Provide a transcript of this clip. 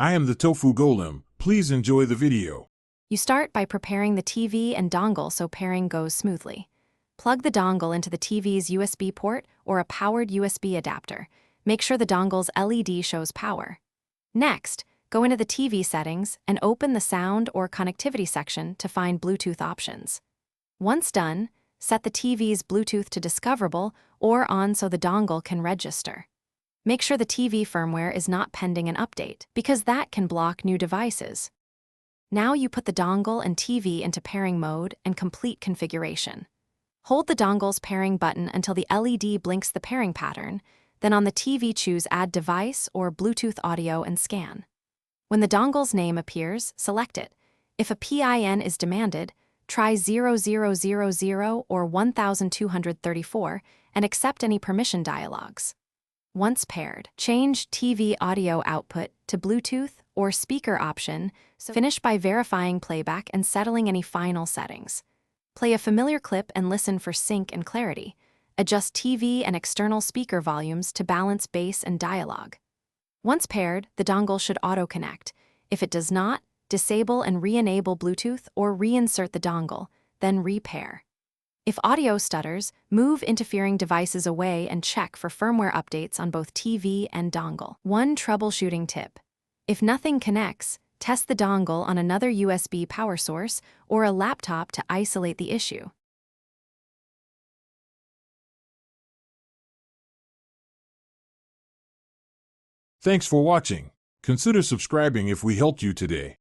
I am the Tofu Golem. Please enjoy the video. You start by preparing the TV and dongle so pairing goes smoothly. Plug the dongle into the TV's USB port or a powered USB adapter. Make sure the dongle's LED shows power. Next, go into the TV settings and open the sound or connectivity section to find Bluetooth options. Once done, set the TV's Bluetooth to discoverable or on so the dongle can register. Make sure the TV firmware is not pending an update, because that can block new devices. Now you put the dongle and TV into pairing mode and complete configuration. Hold the dongle's pairing button until the LED blinks the pairing pattern, then on the TV choose Add Device or Bluetooth Audio and scan. When the dongle's name appears, select it. If a PIN is demanded, try 0000 or 1234 and accept any permission dialogues. Once paired, change TV audio output to Bluetooth or speaker option, so finish by verifying playback and settling any final settings. Play a familiar clip and listen for sync and clarity. Adjust TV and external speaker volumes to balance bass and dialogue. Once paired, the dongle should auto-connect. If it does not, disable and re-enable Bluetooth or reinsert the dongle, then repair. If audio stutters, move interfering devices away and check for firmware updates on both TV and dongle. One troubleshooting tip. If nothing connects, test the dongle on another USB power source or a laptop to isolate the issue. Thanks for watching. Consider subscribing if we helped you today.